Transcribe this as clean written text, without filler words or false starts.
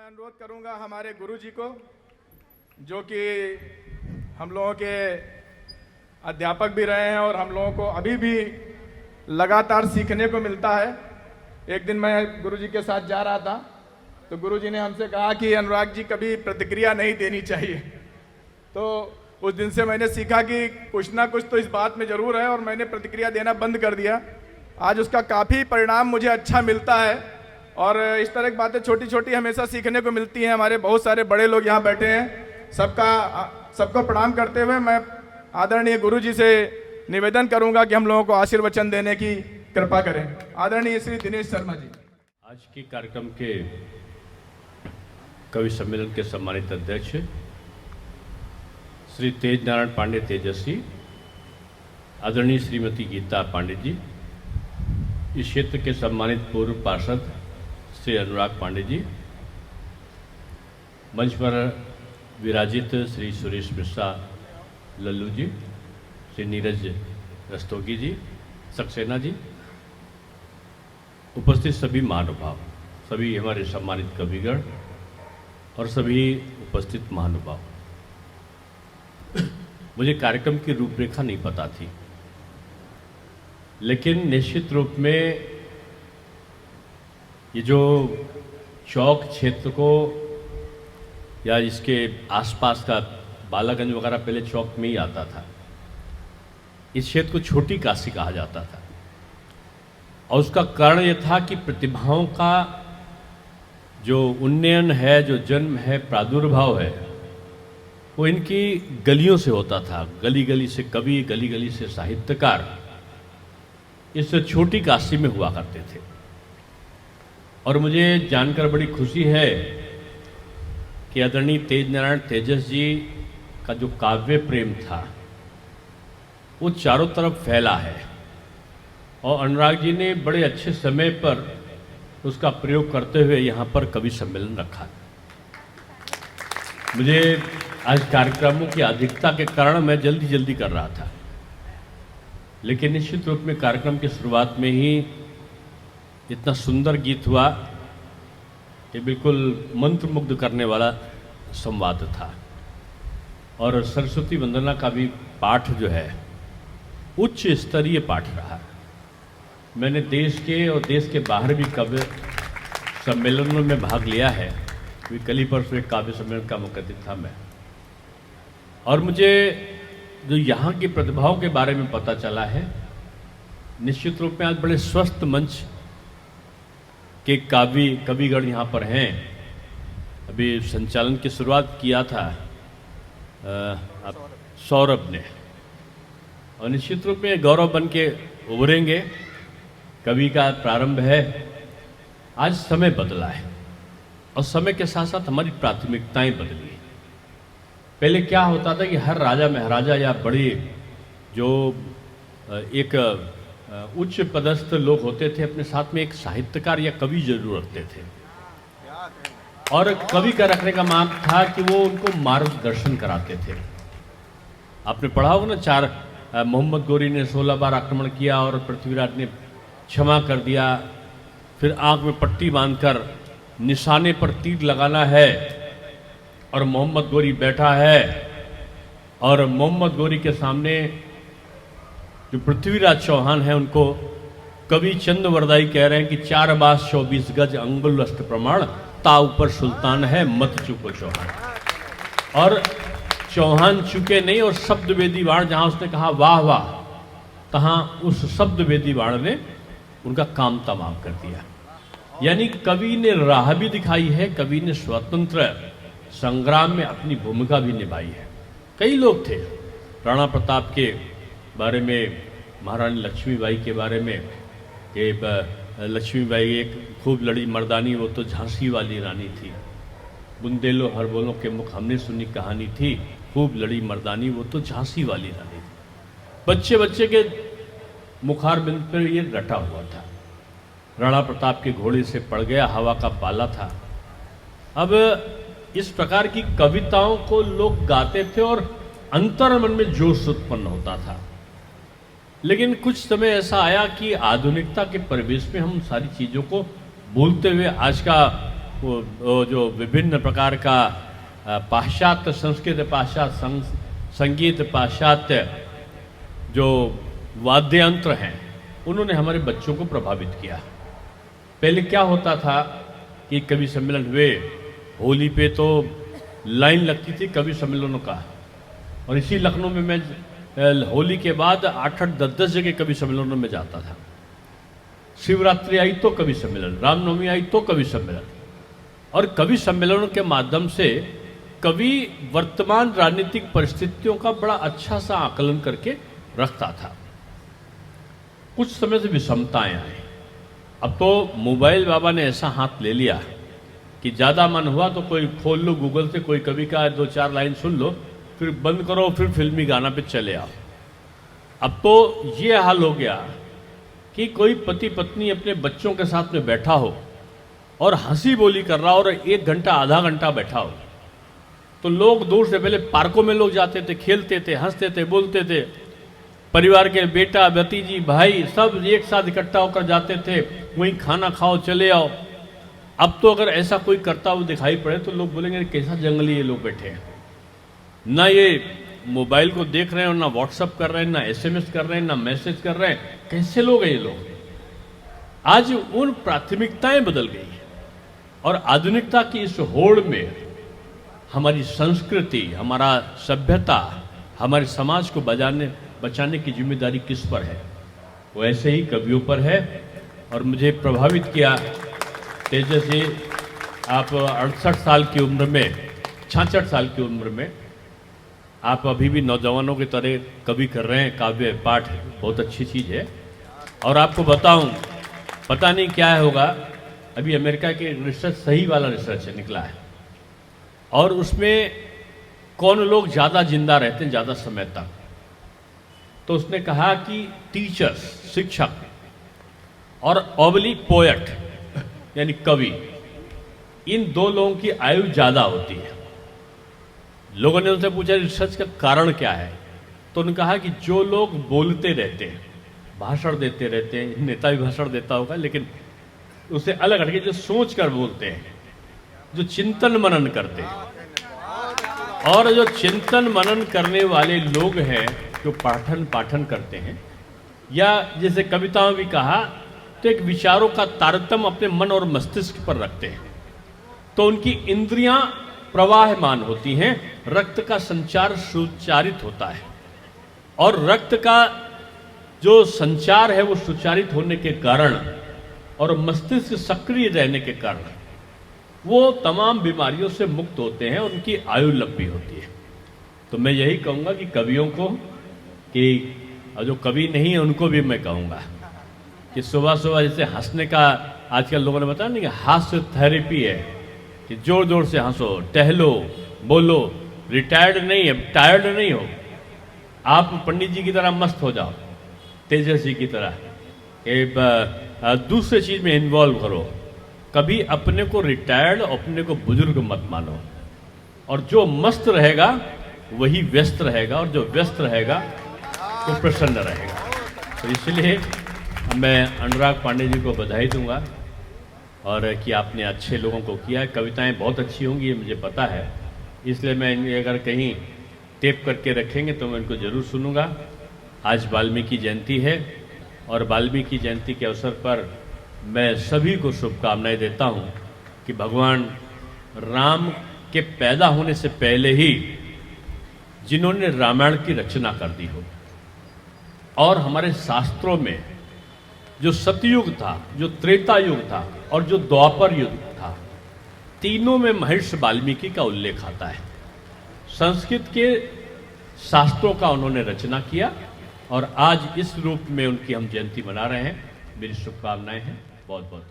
अनुरोध करूंगा हमारे गुरुजी को, जो कि हम लोगों के अध्यापक भी रहे हैं और हम लोगों को अभी भी लगातार सीखने को मिलता है। एक दिन मैं गुरुजी के साथ जा रहा था तो गुरुजी ने हमसे कहा कि अनुराग जी कभी प्रतिक्रिया नहीं देनी चाहिए। तो उस दिन से मैंने सीखा कि कुछ ना कुछ तो इस बात में ज़रूर है और मैंने प्रतिक्रिया देना बंद कर दिया। आज उसका काफ़ी परिणाम मुझे अच्छा मिलता है और इस तरह की बातें छोटी छोटी हमेशा सीखने को मिलती हैं। हमारे बहुत सारे बड़े लोग यहाँ बैठे हैं, सबको प्रणाम करते हुए मैं आदरणीय गुरुजी से निवेदन करूंगा कि हम लोगों को आशीर्वचन देने की कृपा करें। आदरणीय श्री दिनेश शर्मा जी। आज के कार्यक्रम के कवि सम्मेलन के सम्मानित अध्यक्ष श्री तेज नारायण पांडे तेजस्वी, आदरणीय श्रीमती गीता पांडे जी, इस क्षेत्र के सम्मानित पूर्व पार्षद श्री अनुराग पांडे जी, मंच पर विराजित श्री सुरेश मिश्रा लल्लू जी, श्री नीरज रस्तोगी जी, सक्सेना जी, उपस्थित सभी महानुभाव, सभी हमारे सम्मानित कविगण और सभी उपस्थित महानुभाव। मुझे कार्यक्रम की रूपरेखा नहीं पता थी, लेकिन निश्चित रूप में ये जो चौक क्षेत्र को या इसके आसपास का बालागंज वगैरह पहले चौक में ही आता था, इस क्षेत्र को छोटी काशी कहा जाता था। और उसका कारण ये था कि प्रतिभाओं का जो उन्नयन है, जो जन्म है, प्रादुर्भाव है, वो इनकी गलियों से होता था। गली गली से कवि, गली गली से साहित्यकार इस छोटी काशी में हुआ करते थे। और मुझे जानकर बड़ी खुशी है कि आदरणीय तेज नारायण तेजस जी का जो काव्य प्रेम था वो चारों तरफ फैला है और अनुराग जी ने बड़े अच्छे समय पर उसका प्रयोग करते हुए यहाँ पर कवि सम्मेलन रखा। मुझे आज कार्यक्रमों की अधिकता के कारण मैं जल्दी जल्दी कर रहा था, लेकिन निश्चित रूप में कार्यक्रम की शुरुआत में ही इतना सुंदर गीत हुआ कि बिल्कुल मंत्रमुग्ध करने वाला संवाद था। और सरस्वती वंदना का भी पाठ जो है उच्च स्तरीय पाठ रहा। मैंने देश के और देश के बाहर भी काव्य सम्मेलनों में भाग लिया है। कल ही परसों एक काव्य सम्मेलन का मुख्यातिथि था मैं, और मुझे जो यहाँ की प्रतिभाओं के बारे में पता चला है, निश्चित रूप में आज बड़े स्वस्थ मंच के कविगण यहाँ पर हैं। अभी संचालन की शुरुआत किया था सौरभ ने, और निश्चित रूप में गौरव बन के उभरेंगे। कवि का प्रारंभ है। आज समय बदला है और समय के साथ साथ हमारी प्राथमिकताएं बदली हैं। पहले क्या होता था कि हर राजा महाराजा या बड़े जो एक उच्च पदस्थ लोग होते थे, अपने साथ में एक साहित्यकार या कवि जरूर रखते थे, और कवि का रखने का मान था कि वो उनको मार्गदर्शन कराते थे। आपने पढ़ा होगा ना, मोहम्मद गोरी ने 16 बार आक्रमण किया और पृथ्वीराज ने क्षमा कर दिया। फिर आंख में पट्टी बांधकर निशाने पर तीर लगाना है और मोहम्मद गोरी बैठा है, और मोहम्मद गोरी के सामने जो पृथ्वीराज चौहान है उनको कवि चंद वरदाई कह रहे हैं कि 4 बास 24 गज अंगुल अष्ट प्रमाण, ता ऊपर सुल्तान है मत चुको चौहान। और चौहान चुके नहीं, और शब्द वेदी बाण जहां उसने कहा वाह वाह, तहां उस शब्द वेदी बाण ने उनका काम तमाम कर दिया। यानी कवि ने राह भी दिखाई है, कवि ने स्वतंत्र संग्राम में अपनी भूमिका भी निभाई है। कई लोग थे, राणा प्रताप के बारे में, महारानी लक्ष्मीबाई के बारे में, कि लक्ष्मीबाई एक खूब लड़ी मर्दानी, वो तो झांसी वाली रानी थी। बुंदेलो हर बोलों के मुख हमने सुनी कहानी थी, खूब लड़ी मर्दानी, वो तो झांसी वाली रानी थी। बच्चे बच्चे के मुखार बिंद पर ये रटा हुआ था। राणा प्रताप के घोड़े से पड़ गया, हवा का पाला था। अब इस प्रकार की कविताओं को लोग गाते थे और अंतर मन में जोश उत्पन्न होता था। लेकिन कुछ समय ऐसा आया कि आधुनिकता के परिवेश में हम सारी चीज़ों को भूलते हुए आज का वो जो विभिन्न प्रकार का पाश्चात्य संस्कृत, पाश्चात्य संगीत, पाश्चात्य जो वाद्य यंत्र हैं, उन्होंने हमारे बच्चों को प्रभावित किया। पहले क्या होता था कि कवि सम्मेलन हुए, होली पे तो लाइन लगती थी कवि सम्मेलनों का, और इसी लखनऊ में मैं होली के बाद 8-8, 10-10 जगह कवि सम्मेलनों में जाता था। शिवरात्रि आई तो कवि सम्मेलन, रामनवमी आई तो कवि सम्मेलन, और कवि सम्मेलनों के माध्यम से कवि वर्तमान राजनीतिक परिस्थितियों का बड़ा अच्छा सा आकलन करके रखता था। कुछ समय से विषमताएं आई। अब तो मोबाइल बाबा ने ऐसा हाथ ले लिया कि ज़्यादा मन हुआ तो कोई खोल लो गूगल से, कोई कवि का 2-4 लाइन सुन लो, फिर बंद करो, फिर फिल्मी गाना पे चले आओ। अब तो ये हाल हो गया कि कोई पति पत्नी अपने बच्चों के साथ में बैठा हो और हंसी बोली कर रहा हो और 1 घंटा आधा घंटा बैठा हो, तो लोग दूर से, पहले पार्कों में लोग जाते थे, खेलते थे, हंसते थे, बोलते थे, परिवार के बेटा भतीजी भाई सब एक साथ इकट्ठा होकर जाते थे, वहीं खाना खाओ चले आओ। अब तो अगर ऐसा कोई करता हुआ दिखाई पड़े तो लोग बोलेंगे कैसा जंगली ये लोग बैठे हैं, ना ये मोबाइल को देख रहे हैं, ना व्हाट्सअप कर रहे हैं, ना SMS कर रहे हैं, ना मैसेज कर रहे हैं, कैसे लोग हैं ये लोग। आज उन प्राथमिकताएं बदल गई हैं और आधुनिकता की इस होड़ में हमारी संस्कृति, हमारा सभ्यता, हमारे समाज को बचाने की जिम्मेदारी किस पर है? वो ऐसे ही कवियों पर है। और मुझे प्रभावित किया तेजस्वी, आप 68 साल की उम्र में, 66 साल की उम्र में आप अभी भी नौजवानों की तरह कवि कर रहे हैं। काव्य पाठ बहुत अच्छी चीज़ है। और आपको बताऊं, पता नहीं क्या होगा, अभी अमेरिका के रिसर्च, सही वाला रिसर्च निकला है, और उसमें कौन लोग ज़्यादा जिंदा रहते हैं ज़्यादा समय तक। तो उसने कहा कि टीचर्स, शिक्षक, और पोएट यानी कवि, इन 2 लोगों की आयु ज़्यादा होती है। लोगों ने उनसे पूछा रिसर्च का कारण क्या है, तो उन्होंने कहा कि जो लोग बोलते रहते हैं, भाषण देते रहते हैं, नेता भी भाषण देता होगा, लेकिन उसे अलग हटके जो सोच कर बोलते हैं, जो चिंतन मनन करते हैं, और जो चिंतन मनन करने वाले लोग हैं, जो पाठन करते हैं, या जैसे कविताओं भी कहा, तो एक विचारों का तारतम्य अपने मन और मस्तिष्क पर रखते हैं, तो उनकी इंद्रियां प्रवाहमान होती हैं, रक्त का संचार सुचारित होता है, और रक्त का जो संचार है वो सुचारित होने के कारण और मस्तिष्क सक्रिय रहने के कारण वो तमाम बीमारियों से मुक्त होते हैं, उनकी आयु लंबी होती है। तो मैं यही कहूँगा कि कवियों को, कि जो कवि नहीं है उनको भी मैं कहूँगा कि सुबह सुबह जैसे हंसने का आजकल लोगों ने बताया नहीं कि हास्य थेरेपी है, कि जोर जोर से हंसो, टहलो, बोलो, रिटायर्ड नहीं है, टायर्ड नहीं हो, आप पंडित जी की तरह मस्त हो जाओ, तेजस्वी की तरह दूसरे चीज में इन्वॉल्व करो। कभी अपने को रिटायर्ड, अपने को बुजुर्ग मत मानो, और जो मस्त रहेगा वही व्यस्त रहेगा, और जो व्यस्त रहेगा वो प्रसन्न रहेगा। तो इसलिए मैं अनुराग पांडे जी को बधाई दूंगा, और कि आपने अच्छे लोगों को किया है। कविताएं बहुत अच्छी होंगी ये मुझे पता है, इसलिए मैं अगर कहीं टेप करके रखेंगे तो मैं इनको जरूर सुनूंगा। आज वाल्मीकि जयंती है, और वाल्मीकि जयंती के अवसर पर मैं सभी को शुभकामनाएं देता हूं कि भगवान राम के पैदा होने से पहले ही जिन्होंने रामायण की रचना कर दी हो, और हमारे शास्त्रों में जो सतयुग था, जो त्रेता युग था, और जो द्वापर युग था, तीनों में महर्षि वाल्मीकि का उल्लेख आता है। संस्कृत के शास्त्रों का उन्होंने रचना किया, और आज इस रूप में उनकी हम जयंती मना रहे हैं। मेरी शुभकामनाएं हैं। बहुत बहुत